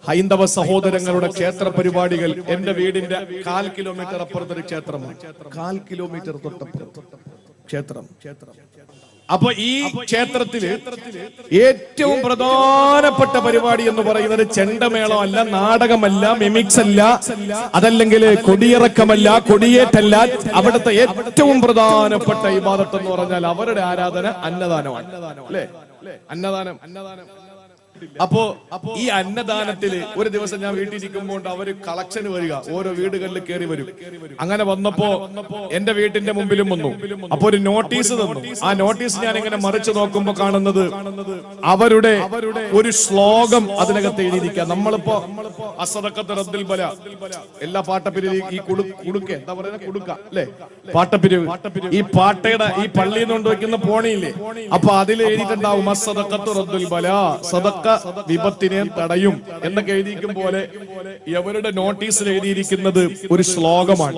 ഹൈന്ദവ സഹോദരങ്ങളുടെ ക്ഷേത്ര പരിപാടികൾ എന്റെ വീടിന്റെ 1/4 കിലോമീറ്റർ അപ്പുറത്തൊരു ക്ഷേത്രമാണ്. 1/4 കിലോമീറ്റർ തൊട്ടപ്പുറത്ത് ക്ഷേത്രം. അപ്പൊ ഈ ക്ഷേത്രത്തില് ഏറ്റവും പ്രധാനപ്പെട്ട പരിപാടി എന്ന് പറയുന്നത് ചെണ്ടമേളം അല്ല, നാടകമല്ല, മിമിക്സ് അല്ല, അതല്ലെങ്കിൽ കൊടിയിറക്കമല്ല, കൊടിയേറ്റല്ല. അവിടുത്തെ ഏറ്റവും പ്രധാനപ്പെട്ട ഇബാദത്ത് എന്ന് പറഞ്ഞാൽ അവരുടെ ആരാധന അന്നദാനമാണ്. അല്ലേ? അന്നദാനം. അപ്പോ ഈ അന്നദാനത്തില് ഒരു ദിവസം ഞാൻ വീട്ടിലിരിക്കുമ്പോൾ അവര് കളക്ഷന് വരിക, ഓരോ വീടുകളിൽ കയറി വരും. അങ്ങനെ വന്നപ്പോ എന്റെ വീട്ടിന്റെ മുമ്പിലും വന്നു. അപ്പൊ ഒരു നോട്ടീസ് തന്നു. ആ നോട്ടീസ് ഞാൻ ഇങ്ങനെ മറിച്ച് നോക്കുമ്പോ കാണുന്നത് അവരുടെ ഒരു ശ്ലോകം അതിനകത്ത് എഴുതിയിരിക്കുക. നമ്മളിപ്പോ അസദഖത്ത് റദ്ദുൽ ബല, എല്ലാ പാട്ടപ്പിരിവ്, ഈ കുടുക്ക എന്താ പറയുക, കുടുക്ക അല്ലെ, പാട്ടപ്പിരിവ്, ഈ പാട്ടയുടെ ഈ പള്ളിയിൽ നിന്ന് കൊണ്ടുവയ്ക്കുന്ന പോണിയില്ലേ, അപ്പൊ അതിൽ എഴുതിയിട്ടുണ്ടാവും അസദഖത്ത് റദ്ദുൽ ബല, സദഖ വിപത്തിനെ തടയും എന്നൊക്കെ എഴുതിയിരിക്കും പോലെ ഇവരുടെ നോട്ടീസിൽ എഴുതിയിരിക്കുന്നത് ഒരു ശ്ലോകമാണ്.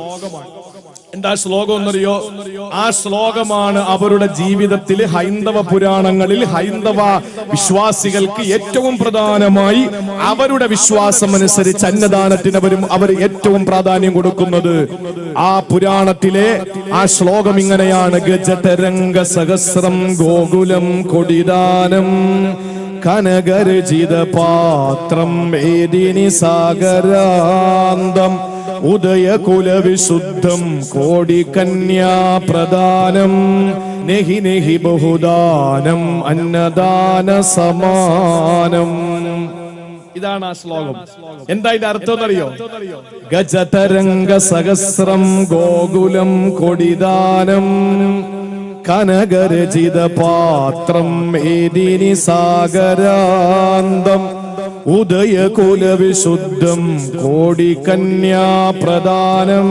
എന്താ ശ്ലോകം എന്നറിയോ? ആ ശ്ലോകമാണ് അവരുടെ ജീവിതത്തിൽ, ഹൈന്ദവ പുരാണങ്ങളിൽ ഹൈന്ദവ വിശ്വാസികൾക്ക് ഏറ്റവും പ്രധാനമായി അവരുടെ വിശ്വാസം അനുസരിച്ച് അന്നദാനത്തിന് അവർ ഏറ്റവും പ്രാധാന്യം കൊടുക്കുന്നത്. ആ പുരാണത്തിലെ ആ ശ്ലോകം ഇങ്ങനെയാണ്: ഗജതരംഗ സഹസ്രം ഗോകുലം കൊടിദാനം കനകരചിത പാത്രം ഏദിനി സാഗരാന്തം ഉദയകുലവിശുദ്ധം കോടികന്യാ പ്രദാനം നെഹി നെഹി ബഹുദാനം അന്നദാന സമാനം. ഇതാണ് ആ ശ്ലോകം. എന്താ ഇതിന്റെ അർത്ഥം എന്നറിയോ? ഗജതരംഗ സഹസ്രം ഗോകുലം കൊടിദാനം കനകരചിത പാത്രം ഏദിനി സാഗരാന്തം ഉദയകുലവിശുദ്ധം കോടികന്യാ പ്രദാനം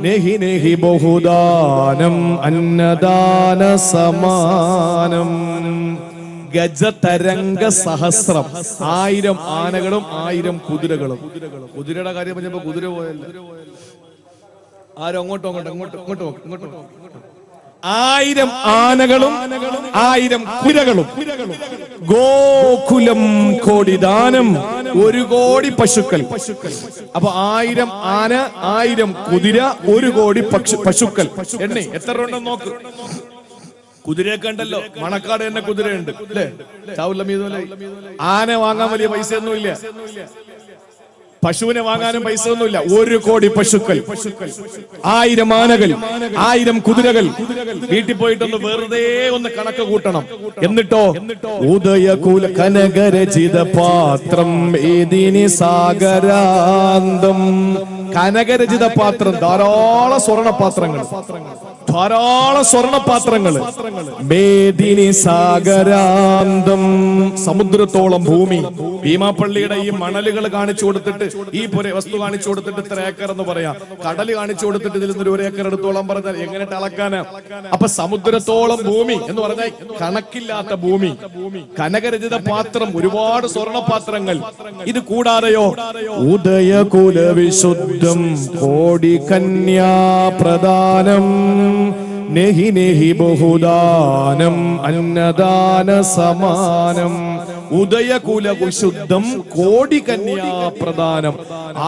നെഹി നെഹി ബഹുദാനം അന്നദാന സമാനം. ഗജതരംഗ സഹസ്രം, 1000 ആനകളും 1000 കുതിരകളും. കുതിരയുടെ കാര്യം പറഞ്ഞപ്പോ കുതിര പോയല്ലോ, ആരും അങ്ങോട്ടോ 1000 ആനകളും 1000 കുതിരകളും. ഗോകുലം കോടിദാനം, 1 കോടി പശുക്കൾ. അപ്പൊ 1000 ആന, 1000 കുതിര, 1 കോടി പശുക്കൾ. എണ്ണി എത്ര ഉണ്ടെന്ന് നോക്ക്. കുതിരയൊക്കെ ഉണ്ടല്ലോ, മണക്കാട് തന്നെ കുതിരയുണ്ട് അല്ലേ? ആന വാങ്ങാൻ വലിയ പൈസ ഒന്നുമില്ല, പശുവിനെ വാങ്ങാനും പൈസ ഒന്നുമില്ല. 1 കോടി പശുക്കൾ, 1000 ആനകൾ, 1000 കുതിരകൾ. വീട്ടിൽ പോയിട്ടൊന്ന് വെറുതെ ഒന്ന് കണക്ക് കൂട്ടണം. എന്നിട്ടോ ഉദയകുല കനകരചിത പാത്രം ഏദിനി സാഗരാന്തം. കനകരചിത പാത്രം, ധാരാളം സ്വർണപാത്രങ്ങൾ. മേദിനി സാഗരാന്തം, സമുദ്രത്തോളം ഭൂമി. ഭീമാപ്പള്ളിയുടെ ഈ മണലുകൾ കാണിച്ചു കൊടുത്തിട്ട്, ഈ വസ്തു കാണിച്ചു കൊടുത്തിട്ട് ഇത്ര ഏക്കർ എന്ന് പറയാം, കടല് കാണിച്ചു കൊടുത്തിട്ട് ഇതിൽ നിന്ന് 1 ഏക്കർ എടുത്തോളം പറഞ്ഞാൽ എങ്ങനെ അളക്കാനാ? അപ്പൊ സമുദ്രത്തോളം ഭൂമി എന്ന് പറഞ്ഞാൽ കണക്കില്ലാത്ത ഭൂമി. കനകരചിത പാത്രം, ഒരുപാട് സ്വർണപാത്രങ്ങൾ. ഇത് കൂടാതെയോ ഉദയകുല വിശുദ്ധം കോടികന്യാ പ്രദാനം നെഹി നെഹി ബഹുദാനം അന്നദാന സമാനം. ഉദയകുല വിശുദ്ധം കോടികന്യാ പ്രദാനം.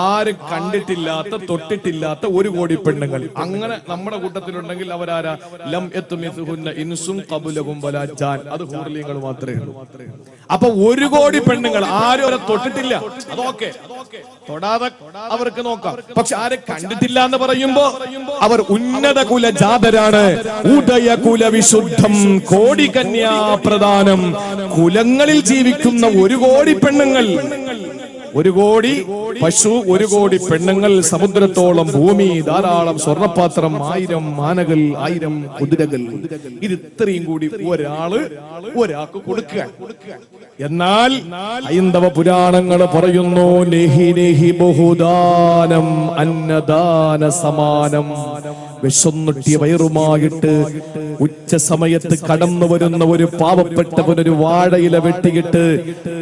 ആരും കണ്ടിട്ടില്ലാത്ത തൊട്ടിട്ടില്ലാത്ത 1 കോടി പെണ്ണുങ്ങൾ. അങ്ങനെ നമ്മുടെ കൂട്ടത്തിലുണ്ടെങ്കിൽ അവരാരാ? ലം യത്മിസുഹുന്ന ഇൻസും ഖബലഹും വലാ ജാൻ. അത് ഹൂർലിങ്ങൾ മാത്രമേ ഉള്ളൂ. അപ്പൊ 1 കോടി പെണ്ണുങ്ങൾ, ആരും അവരെ തൊട്ടിട്ടില്ല, അതൊക്കെ തൊടാതെ അവർക്ക് നോക്കാം. പക്ഷെ ആരെ കണ്ടിട്ടില്ല എന്ന് പറയുമ്പോ അവർ ഉന്നത കുല ജാതരാണ്. ഉദയകുല വിശുദ്ധം കോടികന്യാ പ്രദാനം. കുലങ്ങളിൽ ജീവിക്കുന്ന 1 കോടി പെണ്ണുങ്ങൾ, 1 കോടി പശു, 1 കോടി പെണ്ണുങ്ങൾ, സമുദ്രത്തോളം ഭൂമി, ധാരാളം സ്വർണപാത്രം, 1000 ആനകൾ, 1000 കുതിരകൾ. ഇത് ഇത്രയും കൂടി ഒരാൾക്ക് കൊടുക്കുക. എന്നാൽ ഹൈന്ദവ പുരാണങ്ങൾ പറയുന്നു നെഹി നെഹി ബഹുദാനം അന്നദാന സമാനം. വിശന്നിട്ടിയ വയറുമായിട്ട് ഉച്ച സമയത്ത് കടന്നു വരുന്ന ഒരു പാവപ്പെട്ടവനൊരു വാഴയില വെട്ടിയിട്ട്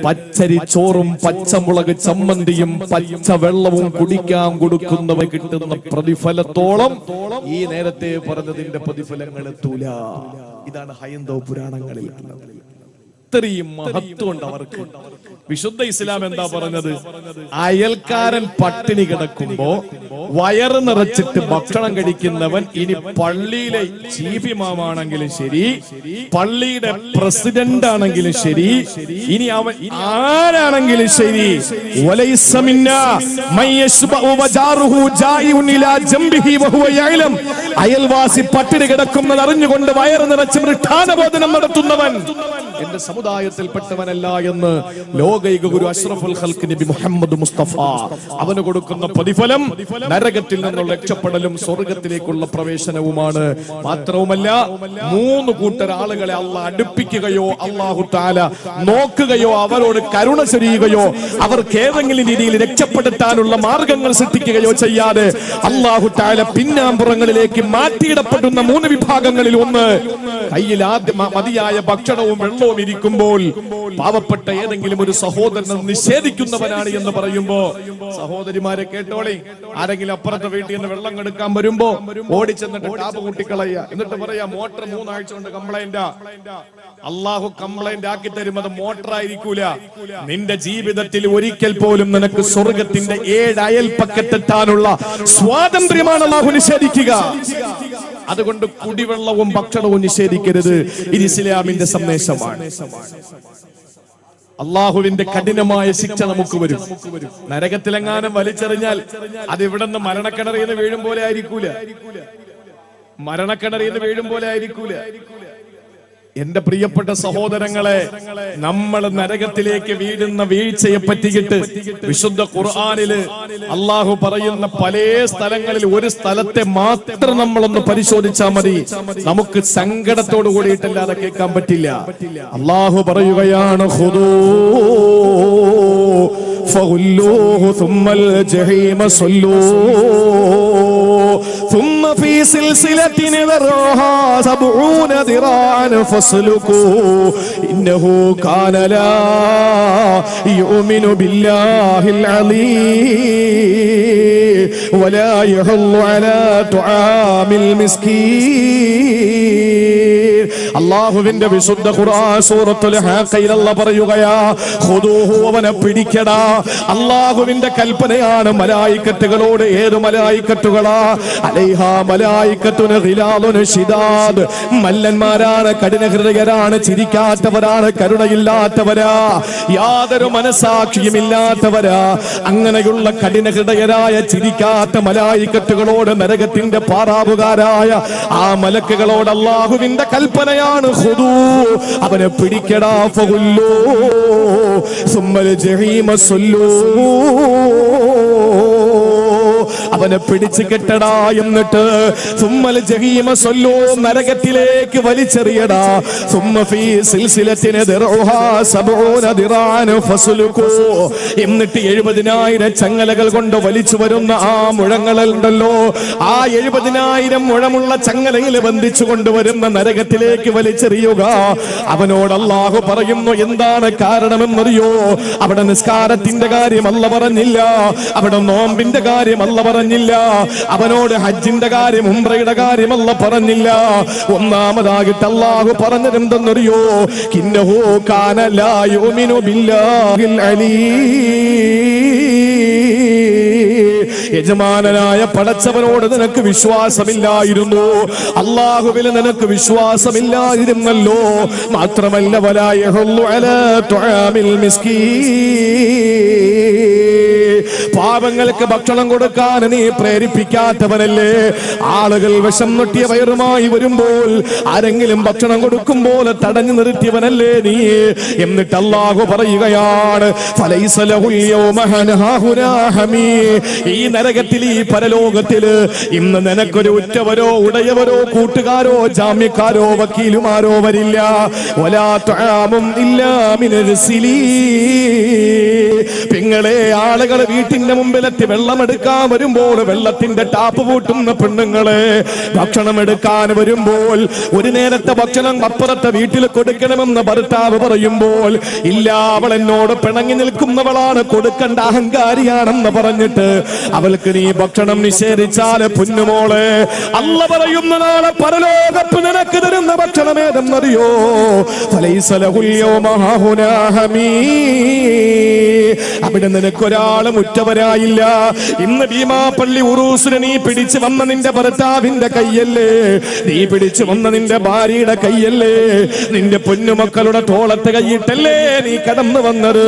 പച്ചരി ചോറും പച്ചമുളക് ചമ്മന്തിയും പച്ച വെള്ളവും കുടിക്കാൻ കൊടുക്കുന്നവ കിട്ടുന്ന പ്രതിഫലത്തോളം ഈ നേരത്തെ പറഞ്ഞതിന്റെ പ്രതിഫലങ്ങൾ എത്തൂല. ഇതാണ് ഹൈന്ദവ പുരാണങ്ങളിൽ. ഇത്രയും മഹത്വമുണ്ട് അവർക്ക്. വിശുദ്ധ ഇസ്ലാം എന്താ പറഞ്ഞത്? അയൽക്കാരൻ പട്ടിണി കിടക്കുമ്പോ വയറ് നിറച്ചിട്ട് ഭക്ഷണം കഴിക്കുന്നവൻ ഇനി പള്ളിയിലെ ചീഫ് ഇമാമാണെങ്കിലും ശരി, പള്ളിയുടെ പ്രസിഡന്റ് ആണെങ്കിലും ശരി, ഇനി അവൻ ആരാണെങ്കിലും ശരി, അയൽവാസി പട്ടിണി കിടക്കുന്നത് അറിഞ്ഞുകൊണ്ട് വയറ് നിറച്ച് മൃഷ്ടാനഭോജനം നടത്തുന്നവൻ എന്റെ സമുദായത്തിൽപ്പെട്ടവനല്ല എന്ന് ലോകൈക ഗുരു അഷ്റഫുൽ ഖൽഖ് നബി മുഹമ്മദ് മുസ്തഫ അവന് കൊടുക്കുന്ന പ്രതിഫലം നരകത്തിൽ നിന്നുള്ള രക്ഷപ്പെടലും സ്വർഗത്തിലേക്കുള്ള പ്രവേശനവുമാണ്. മാത്രവുമല്ല, 3 കൂട്ടർ ആളുകളെ അള്ളാഹ് അടുപ്പിക്കുകയോ അല്ലാഹു തആല നോക്കുകയോ അവരോട് കരുണ ചൊരിയുകയോ അവർക്ക് ഏതെങ്കിലും രീതിയിൽ രക്ഷപ്പെടുത്താനുള്ള മാർഗങ്ങൾ സൃഷ്ടിക്കുകയോ ചെയ്യാതെ അല്ലാഹു തആല പിന്നാമ്പുറങ്ങളിലേക്ക് മാറ്റിയിടപ്പെടുന്ന 3 വിഭാഗങ്ങളിൽ ഒന്ന്, കയ്യിൽ ആദ്യം മതിയായ ഭക്ഷണവും വെള്ളവും ഇരിക്കുമ്പോൾ പാവപ്പെട്ട ഏതെങ്കിലും ഒരു സഹോദരനെ നിഷേധിക്കുന്നവനാണ് എന്ന് പറയുമ്പോ, സഹോദരിമാരെ കേട്ടോളി, ആരെങ്കിലും അപ്പുറത്തെ വീട്ടിൽ നിന്ന് വെള്ളം എടുക്കാൻ വരുമ്പോ ഓടിച്ചെന്നിട്ട് ടാപ്പ് കൂട്ടിക്കളയുക, എന്നിട്ട് പറയാ മോട്ടർ 3 ആഴ്ച കൊണ്ട് കംപ്ലൈന്റ്. അള്ളാഹു കംപ്ലൈന്റ് ആക്കി തരുന്നത് മോട്ടർ ആയിരിക്കൂല. നിന്റെ ജീവിതത്തിൽ ഒരിക്കൽ പോലും നിനക്ക് സ്വർഗത്തിന്റെ 7 അയൽപ്പക്കത്തെത്താനുള്ള സ്വാതന്ത്ര്യമാണ് അള്ളാഹു നിഷേധിക്കുക. അതുകൊണ്ട് കുടിവെള്ളവും ഭക്ഷണവും നിഷേധിക്കരുത്. ഇത് ഇസ്ലാമിന്റെ സന്ദേശമാണ്. അള്ളാഹുവിന്റെ കഠിനമായ ശിക്ഷ നമുക്ക് വരും. നരകത്തിലെങ്ങാനും വലിച്ചെറിഞ്ഞാൽ അത് ഇവിടുന്ന് മരണക്കിണറിൽ നിന്ന് വീഴും പോലെ ആയിരിക്കൂല. മരണക്കിണറിൽ നിന്ന് വീഴും പോലെ ആയിരിക്കൂല. എന്റെ പ്രിയപ്പെട്ട സഹോദരങ്ങളെ, നമ്മൾ നരകത്തിലേക്ക് വീഴുന്ന വീഴ്ചയെ പറ്റിയിട്ട് വിശുദ്ധ ഖുർആനില് അള്ളാഹു പറയുന്ന പല സ്ഥലങ്ങളിൽ ഒരു സ്ഥലത്തെ മാത്രം നമ്മളൊന്ന് പരിശോധിച്ചാൽ മതി, നമുക്ക് സങ്കടത്തോട് കൂടിയിട്ടല്ലാതെ കേൾക്കാൻ പറ്റില്ല. അള്ളാഹു പറയുകയാണ്, ഖുദൂ ഫഗുല്ലൂഹു സുമ്മൽ ജഹീമ സല്ലൂ ثم في سلسلة ذرعها 70 ذراعا فاسلكوه إنه كان لا يؤمن بالله العظيم ولا يحض على طعام المسكين. അല്ലാഹുവിന്റെ വിശുദ്ധ ഖുർആൻ സൂറത്തുൽ ഹാഖയിൽ അല്ലാഹു പറയുകയാ, ഖുദൂഹു, അവനെ പിടിക്കടാ. അല്ലാഹുവിന്റെ കൽപ്പനയാണ് മലായിക്കത്തുകളോട്. ഏത് മലായിക്കത്തുകളാ? അലൈഹാ മലായിക്കത്തുൻ ഗിലാദുൻ ശിദാദ്. മല്ലന്മാരാണ്, കഠിനഹൃദയരാണ്, ചിരിക്കാത്തവരാണ്, കരുണയില്ലാത്തവരാ, യാതൊരു മനസാക്ഷിയുമില്ലാത്തവരാ. അങ്ങനെയുള്ള കഠിനഹൃദയരായ ചിരിക്കാത്ത മലായിക്കത്തുകളോട്, നരകത്തിന്റെ പാറാവുകാരായ ആ മലക്കുകളോട് അല്ലാഹുവിന്റെ കൽപ്പനയാണ്, ഖുദൂ, അവനെ പിടിക്കടാ. ഫഗുല്ലൂ സുമ്മൽ ജഹീമ സല്ലൂ, അവനെ പിടിച്ചു കെട്ടടാ. എന്നിട്ട് സുമ്മൽ ജഹീമ സല്ലൂ, നരകത്തിലേക്ക് വലിച്ചെറിയടാ. സുമ്മ ഫീ സിൽസിലത്തിൻ ദർഉഹാ 70 ദിറാഅൻ ഫസ്ലുകൂ, എന്നിട്ട് 70,000 ചങ്ങലകൾ കൊണ്ട് വലിച്ചു വരുന്ന ആ മുഴങ്ങളുണ്ടല്ലോ, ആ 70,000 മുഴമുള്ള ചങ്ങലയിൽ ബന്ധിച്ചു കൊണ്ടുവരുന്ന നരകത്തിലേക്ക് വലിച്ചെറിയുക. അവനോട് അല്ലാഹു പറയുന്നു, എന്താണ് കാരണമെന്നറിയോ? അവിടെ നിസ്കാരത്തിന്റെ കാര്യം അല്ലാഹു പറഞ്ഞില്ല, അവിടെ നോമ്പിന്റെ കാര്യം അല്ലാഹു പറഞ്ഞില്ല, അവനോട് ഹജ്ജിന്റെ കാര്യം ഉംറയുടെ കാര്യം അല്ലാഹു പറഞ്ഞില്ല. ഒന്നാമതായിട്ട് അല്ലാഹു പറഞ്ഞത് എന്തെന്നറിയോ? ഇന്നഹു കാന ലാ യുമിനു ബില്ലാഹിൽ അലീം. യജമാനനായ പടച്ചവനോട് നിനക്ക് വിശ്വാസമില്ലായിരുന്നു, അല്ലാഹുവിൽ നിനക്ക് വിശ്വാസമില്ലായിരുന്നല്ലോ. മാത്രമല്ല, വലാ യഹുല്ലു അലാ തുആമിൽ മിസ്കീൻ, പാവങ്ങൾക്ക് ഭക്ഷണം കൊടുക്കാൻ നീ പ്രേരിപ്പിക്കാത്തവനല്ലേ. ആളുകൾ വിഷം നൊട്ടിയ വയറുമായി വരുമ്പോൾ ആരെങ്കിലും ഭക്ഷണം കൊടുക്കുമ്പോൾ തടഞ്ഞു നിർത്തിയവനല്ലേ നീ. എന്നിട്ട് അല്ലാഹു പറയുകയാണ്, ഫലൈസ ലഹുൽ യൗമ ഹനാഹുനാ ഹമീ, ഈ നരകത്തിൽ, ഈ പരലോകത്തില് ഇന്ന് നിനക്കൊരു ഉറ്റവരോ ഉടയവരോ കൂട്ടുകാരോ ജാമ്യക്കാരോ വക്കീലുമാരോ വരില്ല. വലാ തുആമും ഇല്ലാ മിനൽ സിലീ, പിങ്ങളെ ആളുകൾ വീട്ടിന്റെ മുമ്പിലെത്തി വെള്ളമെടുക്കാൻ വരുമ്പോൾ വെള്ളത്തിന്റെ ടാപ്പ് പൂട്ടുന്ന പെണ്ണുങ്ങളെ, ഭക്ഷണം എടുക്കാൻ വരുമ്പോൾ ഒരു നേരത്തെ ഭക്ഷണം അപ്പുറത്തെ വീട്ടിൽ കൊടുക്കണമെന്ന് ഭർത്താവ് പറയുമ്പോൾ ഇല്ല, അവൾ എന്നോട് പിണങ്ങി നിൽക്കുന്നവളാണ്, കൊടുക്കേണ്ട അഹങ്കാരിയാണെന്ന് പറഞ്ഞിട്ട് അവൾക്ക് നീ ഭക്ഷണം നിഷേധിച്ചാൽ പൊന്നുമോളെ, അല്ല പറയുന്ന നാളെ പരലോകത്ത് നിനക്ക് തരുന്ന ഭക്ഷണം ഏതെന്നറിയോ? അവിടെ നിനക്കൊരാളും ഉറ്റവരായില്ല. ഇന്ന് ഭീമാപ്പള്ളി ഉറൂസിന് നീ പിടിച്ചു വന്ന നിന്റെ ഭർത്താവിന്റെ കൈയല്ലേ, നീ പിടിച്ചു വന്ന നിന്റെ ഭാര്യയുടെ കൈയല്ലേ, നിന്റെ പൊന്നുമക്കളുടെ തോളത്ത് കൈയിട്ടല്ലേ നീ കടന്നു വന്നത്.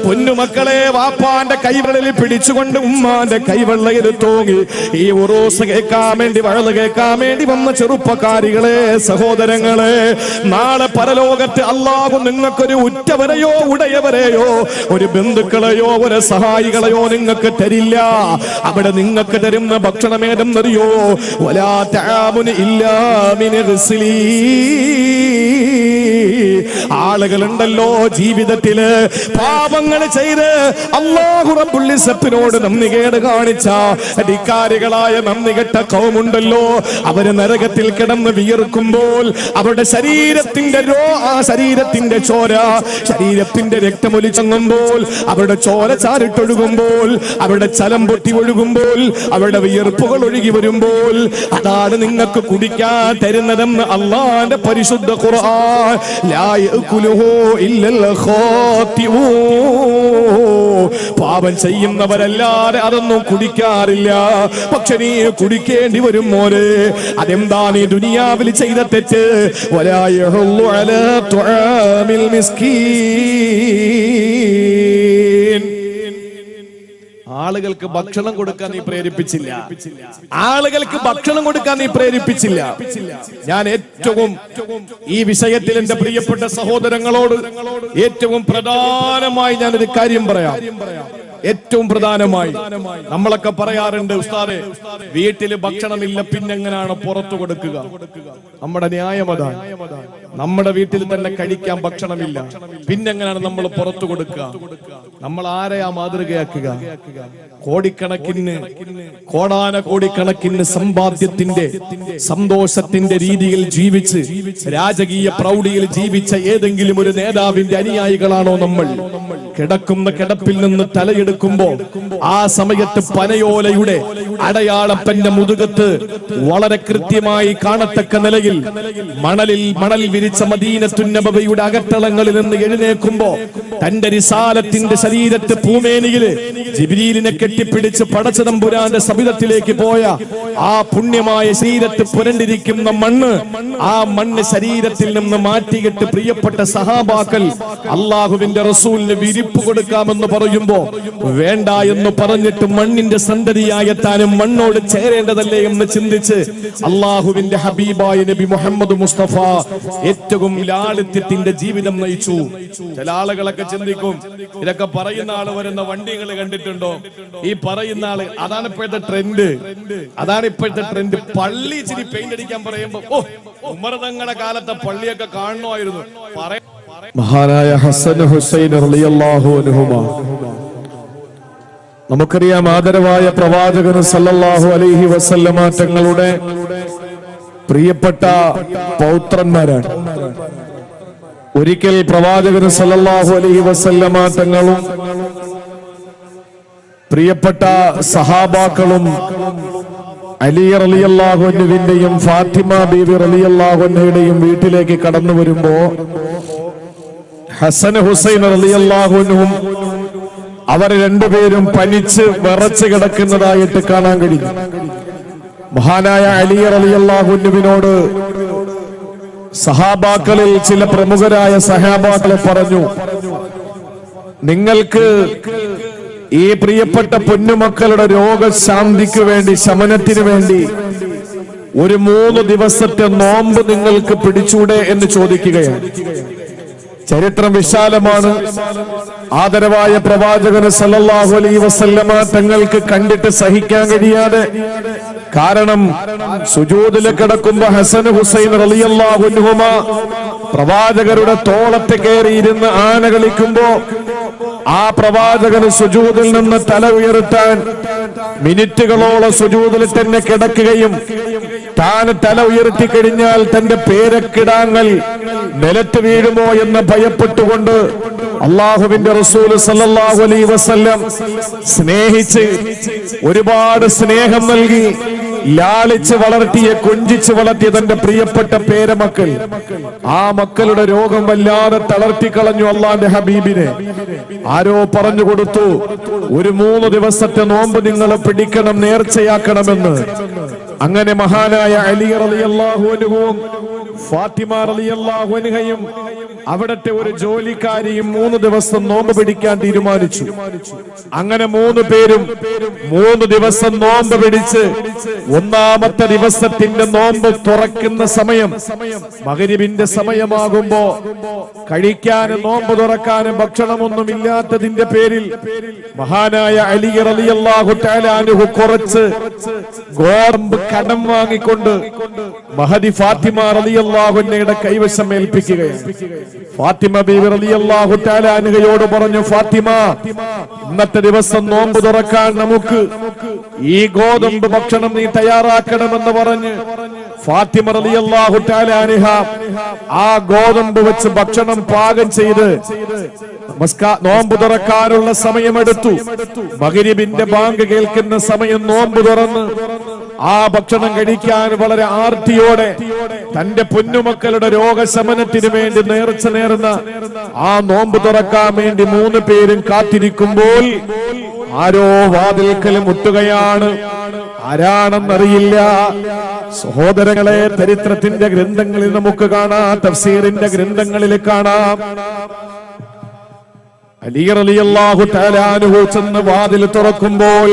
പൊന്നുമക്കളെ വാപ്പാന്റെ കൈവെള്ളയിൽ പിടിച്ചുകൊണ്ട് ഉമ്മാന്റെ കൈവെള്ളയിൽ തൂങ്ങി ഈ ഉറൂസ് കേൾക്കാൻ വേണ്ടി, വഴല് കേൾക്കാൻ വേണ്ടി വന്ന ചെറുപ്പക്കാരികളെ, സഹോദരങ്ങളെ, നാളെ പരലോകത്ത് അല്ലാഹു നിങ്ങൾക്കൊരു ഉറ്റവരെയോ ഉടയവരെയോ ഒരു ബന്ധുക്കളെയോ ഒരു സഹായികളെയോ നിങ്ങൾക്ക് തരില്ല. അവിടെ നിങ്ങൾക്ക് തരുന്ന ഭക്ഷണം ഏതെന്നറിയോ? വലാ തആമുന ഇല്ലാ മിൻ ഗസ്ലി. ആളുകളുണ്ടല്ലോ ജീവിതത്തില് പാപങ്ങൾ ചെയ്ത് അല്ലാഹു റബ്ബുൽ ഇസ്സത്തിനോട് നന്ദികേട് കാണിച്ച അധികാരികളായ നന്ദികെട്ട കൗമുണ്ടല്ലോ, അവര് നരകത്തിൽ കിടന്ന് വിയർക്കുമ്പോൾ അവരുടെ ശരീരത്തിന്റെ ചോര, ശരീരത്തിന്റെ രക്തമൊലിച്ചങ്ങുമ്പോൾ, അവരുടെ ചോര ചാരിട്ടൊഴുകുമ്പോൾ, അവരുടെ ചലം പൊട്ടി ഒഴുകുമ്പോൾ, അവരുടെ വിയർപ്പുകൾ ഒഴുകി വരുമ്പോൾ അതാണ് നിങ്ങൾക്ക് കുടിക്കാൻ തരുന്നതെന്ന് അല്ലാഹുവിന്റെ പരിശുദ്ധ ഖുർആൻ. ലാ യഅകുലുഹു ഇല്ലൽ ഖാതിഊൻ. പാപം ചെയ്യുന്നവരല്ലാതെ അതൊന്നും കുടിക്കാറില്ല. പക്ഷെ നീ കുടിക്കേണ്ടി വരും മോനെ. അതെന്താണ് ഈ ദുനിയാവിൽ ചെയ്ത തെറ്റ്? വലാ യഹുല്ലു അലാ തുആമിൽ മിസ്കീൻ. ആളുകൾക്ക് ഭക്ഷണം കൊടുക്കാൻ നീ പ്രേരിപ്പിച്ചില്ല. ആളുകൾക്ക് ഭക്ഷണം കൊടുക്കാൻ നീ പ്രേരിപ്പിച്ചില്ല. ഞാൻ ഏറ്റവും ഈ വിഷയത്തിൽ എന്റെ പ്രിയപ്പെട്ട സഹോദരങ്ങളോട് ഏറ്റവും പ്രധാനമായി ഞാനൊരു കാര്യം പറയാം. ഏറ്റവും പ്രധാനമായി നമ്മളൊക്കെ പറയാറുണ്ട്, ഉസ്താദേ വീട്ടില് ഭക്ഷണമില്ല പിന്നെങ്ങനെയാണ് പുറത്തു കൊടുക്കുക? നമ്മുടെ ന്യായം അതാണ്. നമ്മുടെ വീട്ടിൽ തന്നെ കഴിക്കാൻ ഭക്ഷണമില്ല, പിന്നെങ്ങനെയാണ് നമ്മൾ പുറത്തു കൊടുക്കുക? നമ്മൾ ആരെയാ മാതൃകയാക്കുക? കോടിക്കണക്കിന് കോടിക്കണക്കിന് സമ്പാദ്യത്തിന്റെ സന്തോഷത്തിന്റെ രീതിയിൽ ജീവിച്ച് രാജകീയ പ്രൗഢിയിൽ ജീവിച്ച ഏതെങ്കിലും ഒരു നേതാവിന്റെ അനുയായികളാണോ നമ്മൾ? കിടക്കുന്ന കിടപ്പിൽ നിന്ന് തലയെടുക്കുമ്പോ ആ സമയത്ത് പനയോലയുടെ അടയാളപ്പന്റെ മുതുകത്ത് വളരെ കൃത്യമായി കാണത്തക്ക നിലയിൽ മണൽ വിരിച്ച മദീനത്തുൻ നബവിയുടെ അകത്തളങ്ങളിൽ നിന്ന് എഴുന്നേൽക്കുമ്പോ തന്റെ റിസാലത്തിന്റെ ശരീരത്തെ പൂമേനിയിൽ ജിബ്രീലിനെ കെട്ടിപ്പിടിച്ച് പടച്ചതമ്പുരാന്റെ സബിതത്തിലേക്ക് പോയ ആ പുണ്യമായ ശരീരത്ത് പുരണ്ടിരിക്കുന്ന മണ്ണ്, ആ മണ്ണ് ശരീരത്തിൽ നിന്ന് മാറ്റിയിട്ട് പ്രിയപ്പെട്ട സഹാബാക്കൾ അള്ളാഹുവിന്റെ റസൂലിന് വിരിപ്പ് കൊടുക്കാമെന്ന് പറയുമ്പോ വേണ്ട എന്ന് പറഞ്ഞിട്ട് മണ്ണിന്റെ സന്തതിയായ താനും മണ്ണോട് ചേരേണ്ടതല്ലേ എന്ന് ചിന്തിച്ച് അള്ളാഹുവിന്റെ ഹബീബായ നബി മുഹമ്മദ് മുസ്തഫ ഏറ്റവും ലാളിത്യത്തിന്റെ ജീവിതം നയിച്ചു. ചില ആളുകളൊക്കെ ചിന്തിക്കും, ഇതൊക്കെ പറയുന്ന ആള് വരുന്ന വണ്ടികൾ കണ്ടിട്ടുണ്ടോ? ഈ പറയുന്ന ആള് അതാണ് ഇപ്പോഴത്തെ ട്രെൻഡ്, അതാണ് ഇപ്പോഴത്തെ ട്രെൻഡ്. പള്ളി ഇച്ചിരി പെയിന്റ് അടിക്കാൻ പറയുമ്പോ ഉമർ തങ്ങളുടെ കാലത്തെ പള്ളിയൊക്കെ കാണണമായിരുന്നു. മഹാനായ ഹസൻ ഹുസൈൻ റളിയല്ലാഹു അൻഹുമാ, നമുക്കറിയാം ആദരവായ പ്രവാചകൻ സല്ലല്ലാഹു അലൈഹി വസല്ലമ തങ്ങളുടെ പ്രിയപ്പെട്ട പൗത്രന്മാരാണ്. ഒരിക്കൽ പ്രവാചകൻ സല്ലല്ലാഹു അലൈഹി വസല്ലമ തങ്ങളും പ്രിയപ്പെട്ട സഹാബാക്കളും അലി റളിയല്ലാഹു അൻഹുവിന്റെയും ഫാത്തിമ ബീവി റളിയല്ലാഹു അൻഹയുടെയും വീട്ടിലേക്ക് കടന്നു വരുമ്പോ ഹസൻ ഹുസൈൻ റളിയല്ലാഹു അൻഹും അവർ രണ്ടുപേരും പനിച്ച് വിറച്ച് കിടക്കുന്നതായിട്ട് കാണാൻ കഴിയും. മഹാനായ അലി റളിയല്ലാഹു അൻഹുവിനോട് സഹാബാക്കളിൽ ചില പ്രമുഖരായ സഹാബാക്കളെ പറഞ്ഞു, നിങ്ങൾക്ക് ഈ പ്രിയപ്പെട്ട പൊന്നുമക്കളുടെ രോഗശാന്തിക്ക് വേണ്ടി, ശമനത്തിന് വേണ്ടി ഒരു 3 ദിവസത്തെ നോമ്പ് നിങ്ങൾക്ക് പിടിച്ചൂടെ എന്ന് ചോദിക്കുകയാണ്. ചരിത്രം വിശാലമാണ്. ആദരവായ പ്രവാചകൻ സല്ലല്ലാഹു അലൈഹി വസല്ലമ തങ്ങൾക്ക് കണ്ടിട്ട് സഹിക്കാൻ കഴിയാതെ, കാരണം സുജൂദിൽ കിടക്കുമ്പോ ഹസൻ ഹുസൈൻ റളിയല്ലാഹു അൻഹുമാ പ്രവാചകരുടെ തോളത്ത് കയറിയിരുന്ന് ആന കളിക്കുമ്പോ ആ പ്രവാചകന് സുജൂദിൽ നിന്ന് തല ഉയർത്താൻ മിനിറ്റുകളോളം സുജൂദിൽ തന്നെ കിടക്കുകയും താൻ തല ഉയർത്തി കഴിഞ്ഞാൽ തന്റെ പേരക്കിടാങ്ങൾ നിലത്ത് വീഴുമോ എന്ന് ഭയപ്പെട്ടുകൊണ്ട് അള്ളാഹുവിന്റെ റസൂല് സല്ലല്ലാഹു അലൈഹി വസല്ലം സ്നേഹിച്ച് ഒരുപാട് സ്നേഹം നൽകി ലാളിച്ച് വളർത്തിയ കൊഞ്ചിച്ച് വളർത്തിയ തന്റെ പ്രിയപ്പെട്ട പേരമക്കൾ, ആ മക്കളുടെ രോഗം വല്ലാതെ തളർത്തിക്കളഞ്ഞു അള്ളാന്റെ ഹബീബിനെ. ആരോ പറഞ്ഞു കൊടുത്തു, ഒരു 3 ദിവസത്തെ നോമ്പ് നിങ്ങൾ പിടിക്കണം, നേർച്ചയാക്കണമെന്ന്. അങ്ങനെ മഹാനായ അലി റളിയല്ലാഹു അൻഹുവും ഫാത്തിമ റളിയല്ലാഹു അൻഹയും അവിടത്തെ ഒരു ജോലിക്കാരിയും 3 ദിവസം നോമ്പ് പിടിക്കാൻ തീരുമാനിച്ചു. അങ്ങനെ 3 പേരും 3 ദിവസം നോമ്പ് പിടിച്ച് 1-ാമത്തെ ദിവസത്തിന്റെ നോമ്പ് തുറക്കുന്ന സമയം മഗ്രിബിന്റെ സമയമാകുമ്പോ കഴിക്കാനും നോമ്പ് തുറക്കാനും ഭക്ഷണമൊന്നും ഇല്ലാത്തതിന്റെ പേരിൽ മഹാനായ അലി റളിയല്ലാഹു തആല അൻഹു കുറച്ച് ഗോതമ്പ് കടം വാങ്ങിക്കൊണ്ട് മഹദി ഫാത്തിമ റളിയല്ലാഹു അൻഹയുടെ കൈവശം ഏൽപ്പിക്കുകയാണ്. ഫാത്തിമ ബീവി റളിയല്ലാഹു തആല അൻഹയോട് പറഞ്ഞു, ഫാത്തിമ, ഇന്നത്തെ ദിവസം നോമ്പ് തുറക്കാൻ നമുക്ക് ഈ ഗോതമ്പ് ഭക്ഷണം നീ തയ്യാറാക്കണമെന്ന് പറഞ്ഞ് ഫാത്തിമ റളിയല്ലാഹു തആല അൻഹ ആ ഗോതമ്പ് വെച്ച് ഭക്ഷണം പാകം ചെയ്ത് നോമ്പ് തുറക്കാനുള്ള സമയമെടുത്തു. മഗ്രിബിന്റെ ബാങ്ക് കേൾക്കുന്ന സമയം നോമ്പ് തുറന്ന് ആ ഭക്ഷണം കഴിക്കാൻ വളരെ ആർത്തിയോടെ തന്റെ പൊന്നുമക്കളുടെ രോഗശമനത്തിന് വേണ്ടി നേർച്ച നേർന്ന ആ നോമ്പ് തുറക്കാൻ വേണ്ടി 3 പേരും കാത്തിരിക്കുമ്പോൾ ആരോ വാതിൽക്കൽ മുട്ടുകയാണ്. ആരാണെന്നറിയില്ല. സഹോദരങ്ങളെ, ചരിത്രത്തിന്റെ ഗ്രന്ഥങ്ങളിൽ നമുക്ക് കാണാം, തഫ്സീറിന്റെ ഗ്രന്ഥങ്ങളിൽ കാണാം. അലി റളിയല്ലാഹു തആല അൻഹു ചെന്ന് വാതിൽ തുറക്കുമ്പോൾ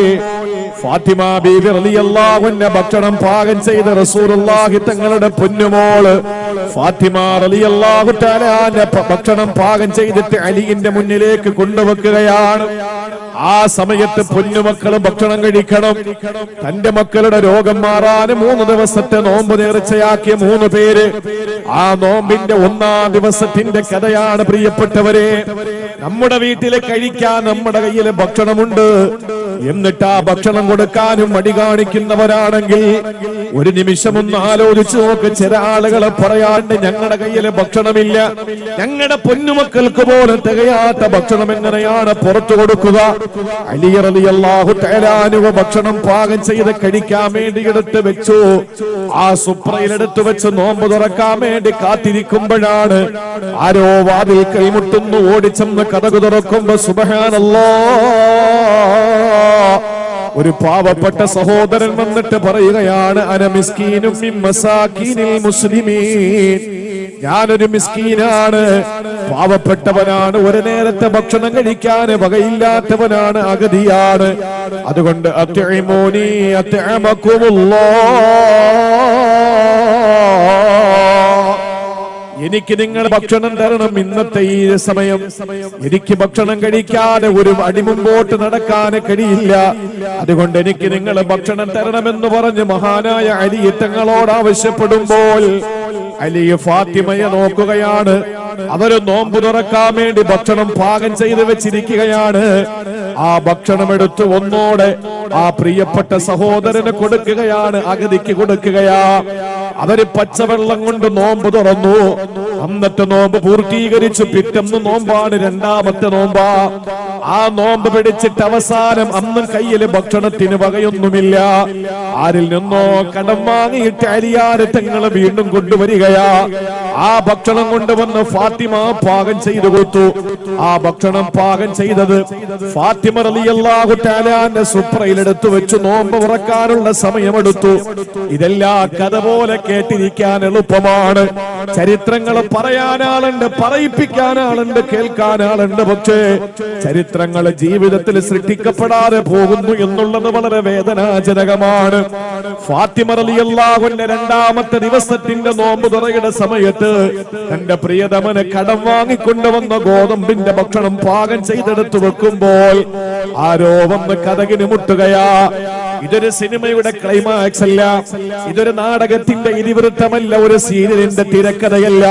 ഫാത്തിമ ബീവി റളിയല്ലാഹു അൻഹ ഭക്ഷണം പാകം ചെയ്ത് റസൂലുള്ളാഹി തങ്ങളുടെ പൊന്നുമോള് ഫാത്തിമ റളിയല്ലാഹു തആല അൻഹ ഭക്ഷണം പാകം ചെയ്തിട്ട് അലിയുടെ മുന്നിലേക്ക് കൊണ്ടുവെക്കുകയാണ്. ആ സമയത്ത് പൊന്നുമക്കള് ഭക്ഷണം കഴിക്കണം. തന്റെ മക്കളുടെ രോഗം മാറാൻ 3 ദിവസത്തെ നോമ്പ് നേർച്ചയാക്കിയ 3 പേര്. ആ നോമ്പിന്റെ 1-ാം ദിവസത്തിന്റെ കഥയാണ് പ്രിയപ്പെട്ടവരെ. നമ്മുടെ വീട്ടില് കഴിക്കാൻ നമ്മുടെ കയ്യില് ഭക്ഷണമുണ്ട്, എന്നിട്ട് ആ ഭക്ഷണം കൊടുക്കാനും മടി കാണിക്കുന്നവരാണെങ്കിൽ ഒരു നിമിഷം ഒന്ന് ആലോചിച്ചു നോക്ക്. ചില ആളുകളെ പറയാണ്ട് ഞങ്ങളുടെ കയ്യില് ഭക്ഷണമില്ല, ഞങ്ങളുടെ പൊന്നുമക്കൾക്ക് പോലും തികയാത്ത ഭക്ഷണം എങ്ങനെയാണ് പുറത്തു കൊടുക്കുക? അലി റളിയല്ലാഹു തആല അൻഹു ഭക്ഷണം പാകം ചെയ്ത് കഴിക്കാൻ വേണ്ടി എടുത്ത് വെച്ചു. ആ സുപ്രയിൽ എടുത്തു വെച്ച് നോമ്പ് തുറക്കാൻ വേണ്ടി കാത്തിരിക്കുമ്പോഴാണ് ആരോ വാതിൽ കൈമുട്ടുന്നു. ഓടിച്ചെന്ന് കതക് തുറക്കുമ്പോ സുബ്ഹാനല്ലാഹ്, ഒരു പാവപ്പെട്ട സഹോദരൻ വന്നിട്ട് പറയുകയാണ്, അന മിസ്കീനും മിൻ മസാകീനിൽ മുസ്ലിമീൻ, ഞാനൊരു മിസ്കീനാണ്, പാവപ്പെട്ടവനാണ്, ഒരു നേരത്തെ ഭക്ഷണം കഴിക്കാൻ വകയില്ലാത്തവനാണ്, അഗതിയാണ്. അതുകൊണ്ട് അത്ഇമൂനി അത്അമകുമുല്ലാഹ്, എനിക്ക് നിങ്ങൾ ഭക്ഷണം തരണം. ഇന്നത്തെ ഈ സമയം എനിക്ക് ഭക്ഷണം കഴിക്കാതെ ഒരു അടി മുമ്പോട്ട് നടക്കാൻ കഴിയില്ല. അതുകൊണ്ട് എനിക്ക് നിങ്ങൾ ഭക്ഷണം തരണമെന്ന് പറഞ്ഞ് മഹാനായ അലി തങ്ങളോട് ആവശ്യപ്പെടുമ്പോൾ അലി ഫാത്തിമയെ നോക്കുകയാണ്. അവര് നോമ്പ് തുറക്കാൻ വേണ്ടി ഭക്ഷണം പാകം ചെയ്ത് വെച്ചിരിക്കുകയാണ്. ആ ഭക്ഷണം എടുത്ത് ഒന്നോടെ ആ പ്രിയപ്പെട്ട സഹോദരന് കൊടുക്കുകയാണ്, അഗതിക്ക് കൊടുക്കുകയാ. അവര് പച്ചവെള്ളം കൊണ്ട് നോമ്പ് തുറന്നു. അന്നത്തെ നോമ്പ് പൂർത്തീകരിച്ചു. പിറ്റന്ന് നോമ്പാണ്, 2-ാമത്തെ നോമ്പാ. ആ നോമ്പ് പിടിച്ചിട്ട് അവസാനം അന്നും കയ്യില് ഭക്ഷണത്തിന് വകയൊന്നുമില്ല. ആരിൽ നിന്നോ കടം വാങ്ങിയിട്ട് അലിയാര് തങ്ങളെ വീണ്ടും കൊണ്ടുവരികയാ. ആ ഭക്ഷണം കൊണ്ടുവന്ന് ഫാത്തിമ പാകം ചെയ്തു കൊടുത്തു. ആ ഭക്ഷണം പാകം ചെയ്തത് ഫാത്തിമ റളിയല്ലാഹു തആല അൻഹ സുപ്രയിലെടുത്തു വെച്ചു നോമ്പ് ഉറക്കാനുള്ള സമയമെടുത്തു. ഇതെല്ലാം കഥ പോലെ കേട്ടിരിക്കാൻ എളുപ്പമാണ്. ചരിത്രങ്ങൾ പറയാനാളുണ്ട്, പറയിപ്പിക്കാനാളുണ്ട്, കേൾക്കാനാളുണ്ട്. പക്ഷേ ചരിത്രങ്ങൾ ജീവിതത്തിൽ സൃഷ്ടിക്കപ്പെടാതെ പോകുന്നു എന്നുള്ളത് വളരെ വേദനാജനകമാണ്. ഫാത്തിമ റളിയല്ലാഹു അൻഹ 2-ാമത്തെ ദിവസത്തിന്റെ നോമ്പ് തുറയുടെ സമയത്ത് തന്റെ പ്രിയതമന് കടം വാങ്ങിക്കൊണ്ടുവന്ന ഗോതമ്പിന്റെ ഭക്ഷണം പാകം ചെയ്തെടുത്തു വെക്കുമ്പോൾ ആരോ വന്ന് കതകിന് മുട്ടുകയാ. ഇതൊരു സിനിമയുടെ ക്ലൈമാക്സ് അല്ല, ഇതൊരു നാടകത്തിന്റെ ഇതിവൃത്തമല്ല, ഒരു സീരിയലിന്റെ തിരക്കഥയല്ല.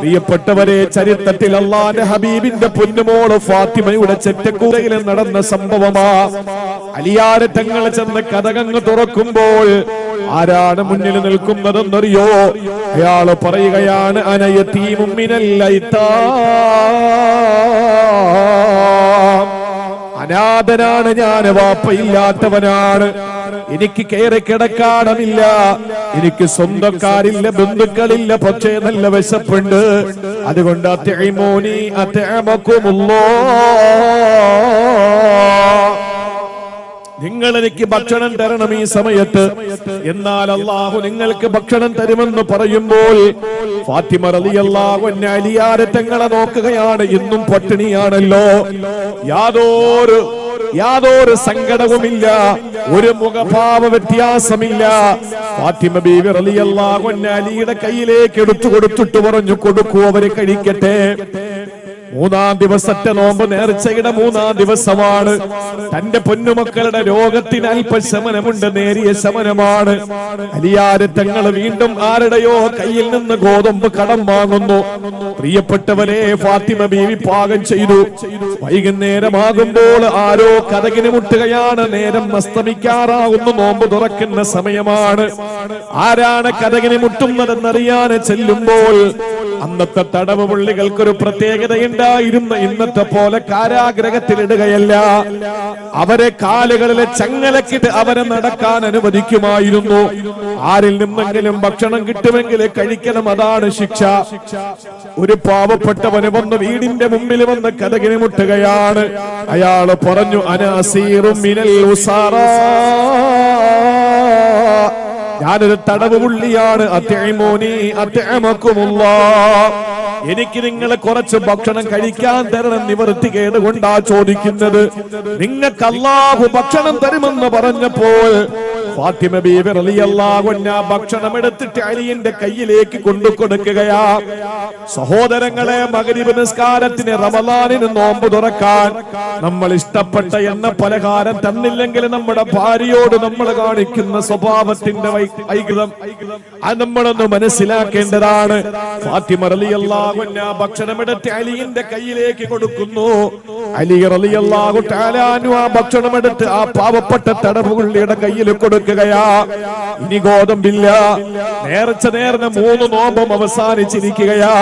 പ്രിയപ്പെട്ടവരെ, ചരിത്രത്തിൽ അല്ലാഹുവിന്റെ ഹബീബിന്റെ പൊന്നുമോള് ഫാത്തിമയുടെ ചെറ്റക്കൂരയിൽ നടന്ന സംഭവമാ. അലിയാർ തങ്ങൾ ചെന്ന് കതകങ്ങ് തുറക്കുമ്പോൾ ആരാണ് മുന്നിൽ നിൽക്കുന്നതെന്നറിയോ? അയാള് പറയുകയാണ്, അന യതീമും മിനൽ ഐതാം, അനാഥനാണ് ഞാൻ, വാപ്പയില്ലാത്തവനാണ്, എനിക്ക് കയറി കിടക്കാടമില്ല, എനിക്ക് സ്വന്തക്കാരില്ല, ബന്ധുക്കളില്ല, പക്ഷേ നല്ല വിശപ്പുണ്ട്, അതുകൊണ്ട് അത്ഇമൂനി അത്അമകുമുല്ലാഹ്, നിങ്ങൾ എനിക്ക് ഭക്ഷണം തരണം ഈ സമയത്ത്. എന്നാൽ അല്ലാഹു നിങ്ങൾക്ക് ഭക്ഷണം തരുമെന്ന് പറയുമ്പോൾ ഫാത്തിമ റളിയല്ലാഹു അൻഹ അലിയാർ തങ്ങളെ നോക്കുകയാണ്. ഇന്നും പട്ടിണിയാണല്ലോ, യാതൊരു സങ്കടവുമില്ല, ഒരു മുഖഭാവ വ്യത്യാസമില്ല. ഫാത്തിമ ബീവി റളിയല്ലാഹു അൻഹ അലിയുടെ കയ്യിലേക്ക് എടുത്തു കൊടുത്തിട്ട് പറഞ്ഞു, കൊടുക്കൂ, അവര് കഴിക്കട്ടെ. മൂന്നാം ദിവസത്തെ നോമ്പ് നേർച്ചയുടെ മൂന്നാം ദിവസമാണ്. തന്റെ പൊന്നുമക്കളുടെ രോഗത്തിന് അല്പശമനമുണ്ട്, നേരിയ ശമനമാണ്. അലിയാർ തങ്ങൾ വീണ്ടും ആരുടെയോ കയ്യിൽ നിന്ന് ഗോതമ്പ് കടം വാങ്ങുന്നു. പ്രിയപ്പെട്ടവരെ, ഫാത്തിമ ബീവി പാകം ചെയ്തു. വൈകുന്നേരമാകുമ്പോൾ ആരോ കതകിന് മുട്ടുകയാണ്. നേരം അസ്തമിക്കാറാകുന്നു, നോമ്പ് തുറക്കുന്ന സമയമാണ്. ആരാണ് കതകിന് മുട്ടുന്നതെന്നറിയാൻ ചെല്ലുമ്പോൾ അന്നത്തെ തടവ് പുള്ളികൾക്കൊരു പ്രത്യേകതയുണ്ടായിരുന്നു. ഇന്നത്തെ പോലെ കാരാഗ്രഹത്തിലിടുകയല്ല, അവരെ കാലുകളിലെ ചങ്ങലക്കിട്ട് അവരെ നടക്കാൻ അനുവദിക്കുമായിരുന്നു. ആരിൽ നിന്നെങ്കിലും ഭക്ഷണം കിട്ടുമെങ്കിൽ കഴിക്കണം, അതാണ് ശിക്ഷ. ഒരു പാവപ്പെട്ടവന് വന്ന് വീടിന്റെ മുമ്പിൽ വന്ന് കതകിന് മുട്ടുകയാണ്. അയാള് പറഞ്ഞു, അന അസീറും മിനൽ ഉസാറാ, ഞാനൊരു തടവ് പുള്ളിയാണ്, അത്ഇമൂനി അത്അമകുമുല്ലാഹ്, എനിക്ക് നിങ്ങൾ കുറച്ച് ഭക്ഷണം കഴിക്കാൻ തരണം. നിവൃത്തികേട് കൊണ്ടാ ചോദിക്കുന്നത്. നിങ്ങൾക്ക് അല്ലാഹു ഭക്ഷണം തരുമെന്ന് പറഞ്ഞപ്പോൾ ഫാത്തിമ ബീവി റളിയല്ലാഹു അൻഹ ഭക്ഷണം എടുത്തിട്ട് അലിയുടെ കയ്യിലേക്ക് കൊണ്ടുകൊടുക്കുകയാ. സഹോദരങ്ങളെ, മഗ്രിബ് നിസ്കാരത്തിന്, റമളാനിന് നോമ്പ് തുറക്കാൻ നമ്മൾ ഇഷ്ടപ്പെട്ട എണ്ണ പലഹാരം തന്നില്ലെങ്കിൽ നമ്മുടെ ഭാര്യയോട് നമ്മൾ കാണിക്കുന്ന സ്വഭാവത്തിന്റെ വൈകൃതം അത് നമ്മളൊന്ന് മനസ്സിലാക്കേണ്ടതാണ്. ഫാത്തിമ റളിയല്ലാഹു അൻഹ ഭക്ഷണമെടുത്ത് അലിയുടെ കയ്യിലേക്ക് കൊടുക്കുന്നു. അലി റളിയല്ലാഹു തആല അൻഹു ആ ഭക്ഷണമെടുത്ത് ആ പാവപ്പെട്ട തടവുപുള്ളിയുടെ കയ്യിൽ കൊടുക്കുകയാ. ഇനി ഗോതമ്പില്ല, നേർച്ച നേർന്ന 3 നോമ്പും അവസാനിച്ചിരിക്കുകയാ.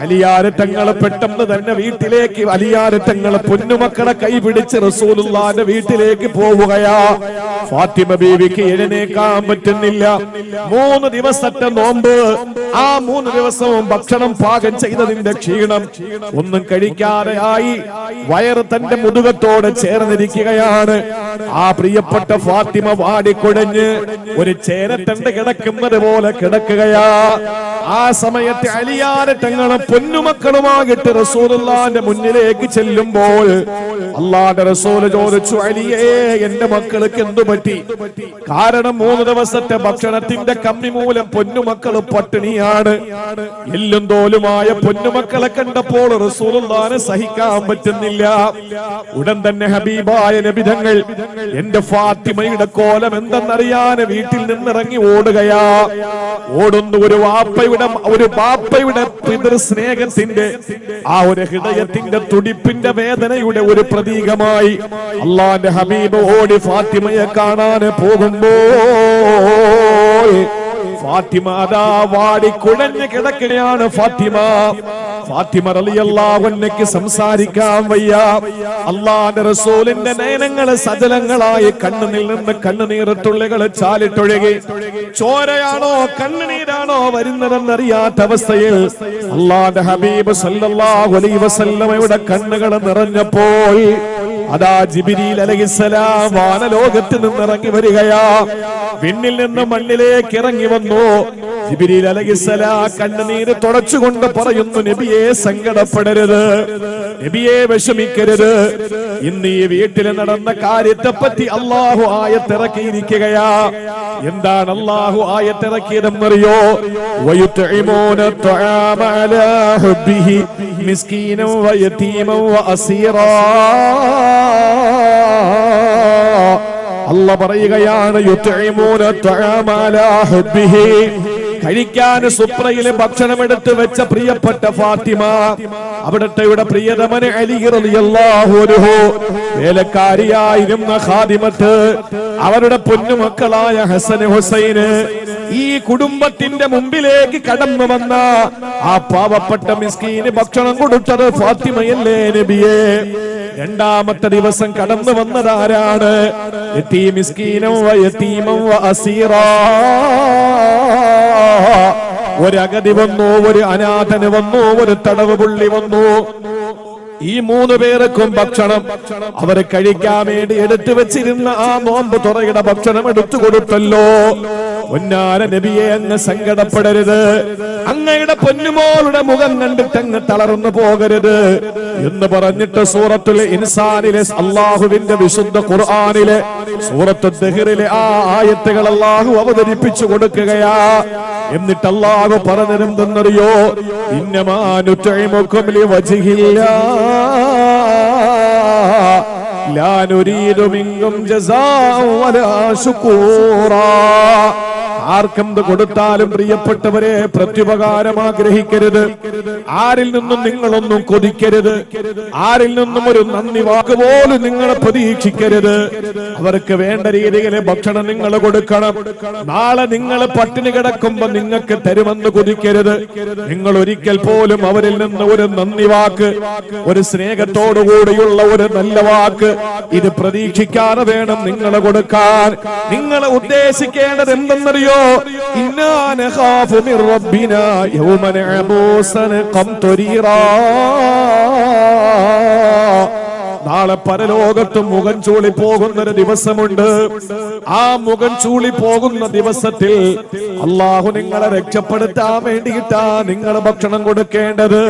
അലിയാർ തങ്ങൾ പെട്ടെന്ന് തന്നെ വീട്ടിലേക്ക്, അലിയാർ തങ്ങൾ പൊന്നുമക്കളെ കൈപിടിച്ച് റസൂലുള്ളാഹിന്റെ വീട്ടിലേക്ക് പോവുകയാ. ഫാത്തിമ ബീവിക്ക് എഴുന്നേക്കാൻ പറ്റുന്നില്ല. 3 ദിവസത്തെ നോമ്പ്, ആ 3 ദിവസവും ഭക്ഷണം പാകം ചെയ്തതിന്റെ ക്ഷീണം, ഒന്നും കഴിക്കാതെ ആയി. വയറ് തന്റെ മുതുകത്തോട് ചേർന്നിരിക്കുകയാണ്. ആ പ്രിയപ്പെട്ട ഫാത്തിമ വാടിക്കുഴഞ്ഞ് ഒരു ചേരത്തണ്ട് കിടക്കുന്നത് പോലെ കിടക്കുകയാ. ആ സമയത്ത് അലിയാർ തങ്ങളും പൊന്നുമക്കളുമായിട്ട് റസൂലുള്ളാഹിന്റെ മുന്നിലേക്ക് ചെല്ലുമ്പോൾ അല്ലാഹുവിന്റെ റസൂൽ ചോദിച്ചു, അലിയേ, എന്റെ മക്കൾക്ക് എന്തു പറ്റി? കാരണം 3 ദിവസത്തെ ഭക്ഷണത്തിന്റെ കമ്മി മൂലം പൊന്നുമക്കള് പട്ടിണിയാണ്. എല്ലും തോലുമായ പൊന്നുമക്കളെ കണ്ടപ്പോൾ റസൂലുള്ളാഹിനെ സഹിക്കാൻ പറ്റുന്നില്ല. ഉടൻ തന്നെ ഹബീബായ നബി തങ്ങൾ എന്റെ ഫാത്തിമയുടെ കോലം എന്തെന്നറിയാൻ വീട്ടിൽ നിന്നിറങ്ങി ഓടുകയാ. ഓടുന്നു ഒരു ബാപ്പയുടെ പിതൃ സ്നേഹത്തിന്റെ ആ ഒരു ഹൃദയത്തിന്റെ തുടിപ്പിന്റെ വേദനയുടെ ഒരു പ്രതീകമായി അല്ലാഹുവിന്റെ ഹബീബ് ഓടി ഫാത്തിമയെ കാണാൻ പോകുമ്പോൾ ഫാത്തിമ അതാ വാടി കുഴഞ്ഞു കിടക്കുകയാണ്. ഫാത്തിമ റളിയല്ലാഹു അൻഹയ്ക്ക് സംസാരിക്കാൻ വയ്യ. അല്ലാഹുവിന്റെ റസൂലിന്റെ നയനങ്ങൾ സജലങ്ങളായി കണ്ണുനിൽ നിന്ന് കണ്ണുനീർത്തുള്ളികൾ ചാലിട്ടൊഴുകി. ചോരയാണോ കണ്ണുനീരാണോ വരുന്നതെന്നറിയാത്ത അവസ്ഥയിൽ അല്ലാഹുവിന്റെ ഹബീബ് സല്ലല്ലാഹു അലൈഹി വസല്ലമയുടെ കണ്ണുകൾ നിറഞ്ഞപ്പോൾ അതാ ജിബ്രീൽ അലൈഹിസ്സലാം വാനലോകത്ത് നിന്ന് ഇറങ്ങി വരികയാ. വിണ്ണിൽ നിന്ന് മണ്ണിലേക്ക് ഇറങ്ങി വന്നു. ജിബ്രീൽ അലൈഹിസ്സലാം കണ്ണുനീര് തുടച്ചുകൊണ്ട് പറയുന്നു, നബിയെ സങ്കടപ്പെടരുത്, നബിയെ വിഷമിക്കരുത്. ഇന്ന് ഈ വീട്ടിൽ നടന്ന കാര്യത്തെ പറ്റി അല്ലാഹു ആയത്തിറക്കിയിരിക്കുകയാ. എന്താണ് അല്ലാഹു ആയത്തിറക്കിയതെന്നറിയോ? വയുത്ഇമൂന തുആമ അലാ ഹുബ്ബിഹി മിസ്കീനൻ വയതീമൻ വഅസീറാ. അല്ലാഹു പറയുകയാണ്, യുത്ഇമൂന തുആമ അലാ ഹുബ്ബിഹി, കഴിക്കാൻ സുപ്രയിലെ ഭക്ഷണം എടുത്ത് വെച്ച പ്രിയപ്പെട്ട ഫാത്തിമ, അവിടുത്തെ പ്രിയതമന് അലി റളിയല്ലാഹു അൻഹു, വേലക്കാരിയായിരുന്ന ഖാദിമത്ത്, അവരുടെ പൊന്നുമക്കളായ ഹസൻ ഹുസൈന്, ഈ കുടുംബത്തിന്റെ മുമ്പിലേക്ക് കടന്നു വന്ന ആ പാവപ്പെട്ട മിസ്കീന് ഭക്ഷണം കൊടുത്തത് ഫാത്തിമയല്ലേ നബിയെ? രണ്ടാമത്തെ ദിവസം കടന്നു വന്നതാരാണ്? യതീമിസ്കീനം വ യതീമം വ അസീറാ. ഒരഗതി വന്നു, ഒരു അനാഥന് വന്നു, ഒരു തടവ് പുള്ളി വന്നു. ഈ 3 പേർക്കും ഭക്ഷണം അവരെ കഴിക്കാൻ വേണ്ടി എടുത്തു വെച്ചിരുന്ന ആ നോമ്പ് തുറയുടെ ഭക്ഷണം എടുത്തു കൊടുത്തല്ലോ. പൊന്നാര നബിയെ, അങ്ങ് സങ്കടപ്പെടരുത്, അങ്ങയുടെ പൊന്നുമോളുടെ മുഖം കണ്ടിട്ട് അങ്ങ് തളർന്നു പോകരുത് എന്ന് പറഞ്ഞിട്ട് സൂറത്തുൽ ഇൻസാനിലെ അല്ലാഹുവിന്റെ വിശുദ്ധ ഖുർആനിലെ സൂറത്തുൽ ദഹ്റിലെ ആ ആയത്തുകൾ അല്ലാഹു അവതരിപ്പിച്ചു കൊടുക്കുകയാ. എന്നിട്ട് അല്ലാഹു പറഞ്ഞതെന്തെന്നറിയോ? ഇന്നമാ നുത്ഇമുകും ലിവജ്ഹില്ലാഹ് ലാ നുരീദു മിൻകും ജസാഅൻ വലാ ശുകൂറാ. ആർക്കെന്ത് കൊടുത്താലും പ്രിയപ്പെട്ടവരെ പ്രത്യുപകാരം ആഗ്രഹിക്കരുത്. ആരിൽ നിന്നും നിങ്ങളൊന്നും കൊതിക്കരുത്. ആരിൽ നിന്നും ഒരു നന്ദി വാക്ക് പോലും നിങ്ങൾ പ്രതീക്ഷിക്കരുത്. അവർക്ക് വേണ്ട രീതിയിൽ ഭക്ഷണം നിങ്ങൾ കൊടുക്കണം. നാളെ നിങ്ങൾ പട്ടിണി കിടക്കുമ്പോ നിങ്ങൾക്ക് തരുമെന്ന് കൊതിക്കരുത്. നിങ്ങൾ ഒരിക്കൽ പോലും അവരിൽ നിന്ന് ഒരു നന്ദി വാക്ക്, ഒരു സ്നേഹത്തോടുകൂടിയുള്ള ഒരു നല്ല വാക്ക് ഇത് പ്രതീക്ഷിക്കാതെ വേണം നിങ്ങൾ കൊടുക്കാൻ. നിങ്ങൾ ഉദ്ദേശിക്കേണ്ടത് എന്തെന്നറിയോ? ഇന്നാ നഖാഫു മിർ റബ്ബിനാ യൗമൻ അബൂസൻ ഖംതരീറാ. നാളെ പരലോകത്ത് മുഖം ചൂളി പോകുന്നൊരു ദിവസമുണ്ട്. ആ മുഖം ചൂളി പോകുന്ന ദിവസത്തിൽ അല്ലാഹു നിങ്ങളെ രക്ഷപ്പെടുത്താൻ വേണ്ടിയിട്ടാ നിങ്ങൾ ഭക്ഷണം കൊടുക്കേണ്ടത്.